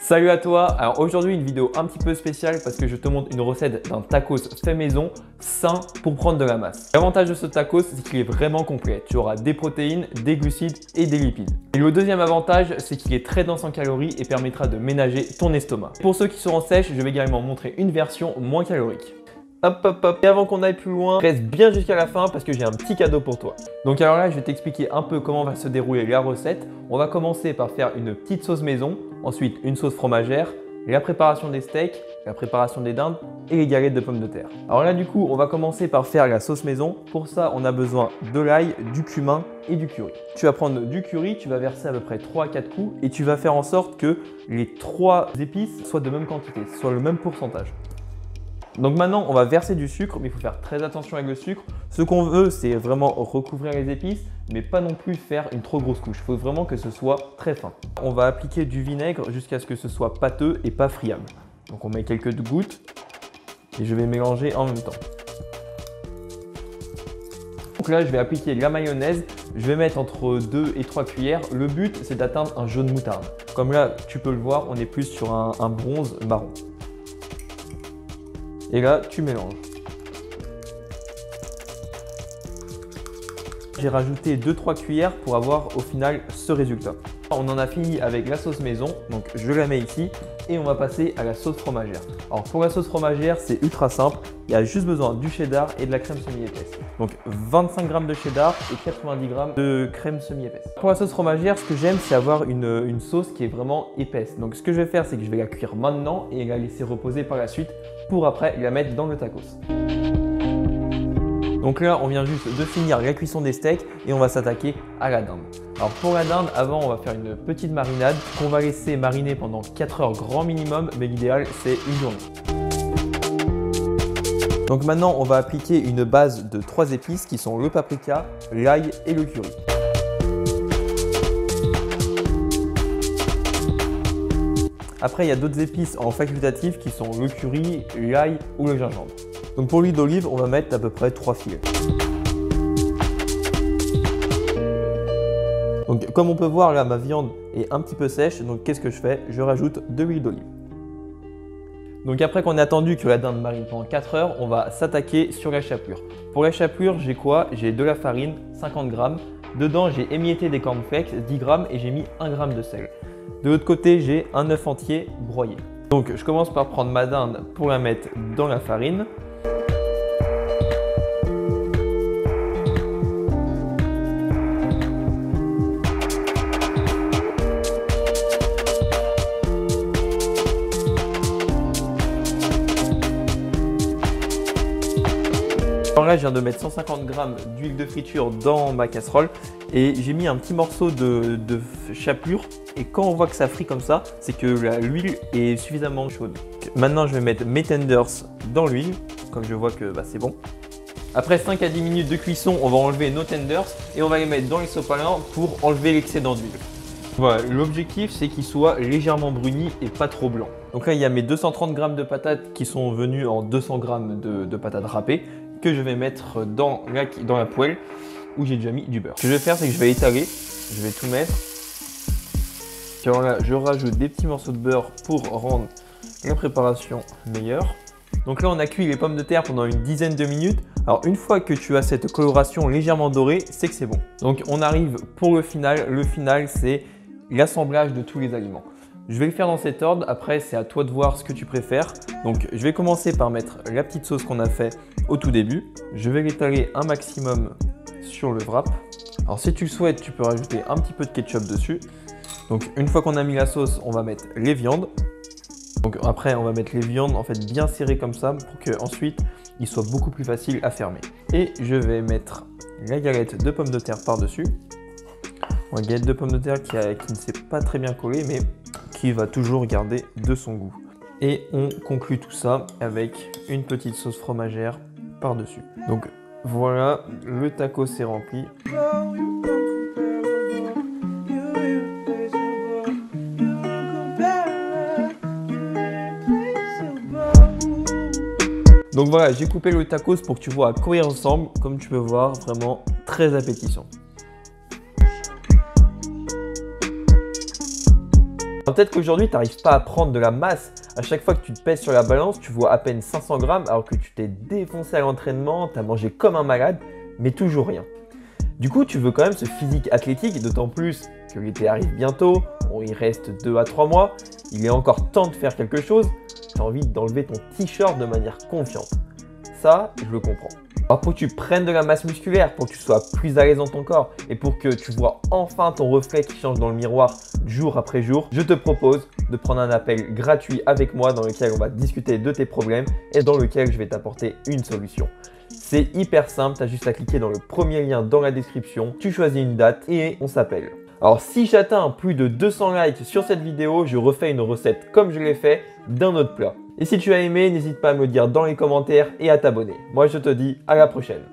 Salut à toi, alors aujourd'hui une vidéo un petit peu spéciale parce que je te montre une recette d'un tacos fait maison, sain pour prendre de la masse. L'avantage de ce tacos, c'est qu'il est vraiment complet. Tu auras des protéines, des glucides et des lipides. Et le deuxième avantage, c'est qu'il est très dense en calories et permettra de ménager ton estomac. Pour ceux qui seront sèches, je vais également montrer une version moins calorique. Hop hop hop, et avant qu'on aille plus loin, reste bien jusqu'à la fin parce que j'ai un petit cadeau pour toi. Donc alors là, je vais t'expliquer un peu comment va se dérouler la recette. On va commencer par faire une petite sauce maison, ensuite une sauce fromagère, la préparation des steaks, la préparation des dindes et les galettes de pommes de terre. Alors là du coup, on va commencer par faire la sauce maison. Pour ça, on a besoin de l'ail, du cumin et du curry. Tu vas prendre du curry, tu vas verser à peu près 3 à 4 coups et tu vas faire en sorte que les 3 épices soient de même quantité, soit le même pourcentage. Donc maintenant, on va verser du sucre, mais il faut faire très attention avec le sucre. Ce qu'on veut, c'est vraiment recouvrir les épices, mais pas non plus faire une trop grosse couche. Il faut vraiment que ce soit très fin. On va appliquer du vinaigre jusqu'à ce que ce soit pâteux et pas friable. Donc on met quelques gouttes et je vais mélanger en même temps. Donc là, je vais appliquer de la mayonnaise. Je vais mettre entre 2 et 3 cuillères. Le but, c'est d'atteindre un jaune moutarde. Comme là, tu peux le voir, on est plus sur un bronze marron. Et là, tu mélanges. J'ai rajouté 2-3 cuillères pour avoir au final ce résultat. On en a fini avec la sauce maison, donc je la mets ici et on va passer à la sauce fromagère. Alors pour la sauce fromagère, c'est ultra simple. Il y a juste besoin du cheddar et de la crème semi-épaisse. Donc 25 g de cheddar et 90 g de crème semi-épaisse. Pour la sauce fromagère, ce que j'aime, c'est avoir une sauce qui est vraiment épaisse. Donc ce que je vais faire, c'est que je vais la cuire maintenant et la laisser reposer par la suite pour après la mettre dans le tacos. Donc là, on vient juste de finir la cuisson des steaks et on va s'attaquer à la dinde. Alors pour la dinde, avant, on va faire une petite marinade qu'on va laisser mariner pendant 4 heures grand minimum, mais l'idéal, c'est une journée. Donc maintenant, on va appliquer une base de 3 épices qui sont le paprika, l'ail et le curry. Après, il y a d'autres épices en facultatif qui sont le curry, l'ail ou le gingembre. Donc pour l'huile d'olive, on va mettre à peu près 3 filets. Donc comme on peut voir là, ma viande est un petit peu sèche, donc qu'est-ce que je fais? Je rajoute de l'huile d'olive. Donc après qu'on ait attendu que la dinde marine pendant 4 heures, on va s'attaquer sur la chapelure. Pour la chapelure, j'ai quoi? J'ai de la farine, 50 g. Dedans, j'ai émietté des cornflakes, 10 g et j'ai mis 1 g de sel. De l'autre côté, j'ai un œuf entier broyé. Donc je commence par prendre ma dinde pour la mettre dans la farine. Alors là, je viens de mettre 150 g d'huile de friture dans ma casserole et j'ai mis un petit morceau de chapelure. Et quand on voit que ça frit comme ça, c'est que l'huile est suffisamment chaude. Maintenant, je vais mettre mes tenders dans l'huile, comme je vois que c'est bon. Après 5 à 10 minutes de cuisson, on va enlever nos tenders et on va les mettre dans les sopalins pour enlever l'excédent d'huile. Voilà, l'objectif, c'est qu'ils soient légèrement brunis et pas trop blancs. Donc là, il y a mes 230 g de patates qui sont venus en 200 g de patates râpées que je vais mettre dans la poêle où j'ai déjà mis du beurre. Ce que je vais faire, c'est que je vais étaler, je vais tout mettre. Alors là, je rajoute des petits morceaux de beurre pour rendre la préparation meilleure. Donc là, on a cuit les pommes de terre pendant une dizaine de minutes. Alors une fois que tu as cette coloration légèrement dorée, c'est que c'est bon. Donc on arrive pour le final. Le final, c'est l'assemblage de tous les aliments. Je vais le faire dans cet ordre. Après, c'est à toi de voir ce que tu préfères. Donc je vais commencer par mettre la petite sauce qu'on a fait au tout début. Je vais l'étaler un maximum sur le wrap. Alors si tu le souhaites, tu peux rajouter un petit peu de ketchup dessus. Donc une fois qu'on a mis la sauce, on va mettre les viandes. Donc après, on va mettre les viandes en fait bien serrées comme ça pour que ensuite il soit beaucoup plus facile à fermer. Et je vais mettre la galette de pommes de terre par-dessus. Une galette de pommes de terre qui ne s'est pas très bien collée, mais qui va toujours garder de son goût. Et on conclut tout ça avec une petite sauce fromagère par-dessus. Donc voilà, le tacos est rempli. Donc voilà, j'ai coupé le tacos pour que tu vois à quoi il ressemble. Comme tu peux voir, vraiment très appétissant. peut-être qu'aujourd'hui, tu n'arrives pas à prendre de la masse. À chaque fois que tu te pèses sur la balance, tu vois à peine 500 grammes alors que tu t'es défoncé à l'entraînement, tu as mangé comme un malade, mais toujours rien. Du coup, tu veux quand même ce physique athlétique, d'autant plus que l'été arrive bientôt, bon, il reste 2 à 3 mois, il est encore temps de faire quelque chose, tu as envie d'enlever ton t-shirt de manière confiante. Ça, je le comprends. Alors pour que tu prennes de la masse musculaire, pour que tu sois plus à l'aise dans ton corps et pour que tu vois enfin ton reflet qui change dans le miroir jour après jour, je te propose de prendre un appel gratuit avec moi dans lequel on va discuter de tes problèmes et dans lequel je vais t'apporter une solution. C'est hyper simple, tu as juste à cliquer dans le premier lien dans la description, tu choisis une date et on s'appelle. Alors si j'atteins plus de 200 likes sur cette vidéo, je refais une recette comme je l'ai fait d'un autre plat. Et si tu as aimé, n'hésite pas à me le dire dans les commentaires et à t'abonner. Moi je te dis à la prochaine.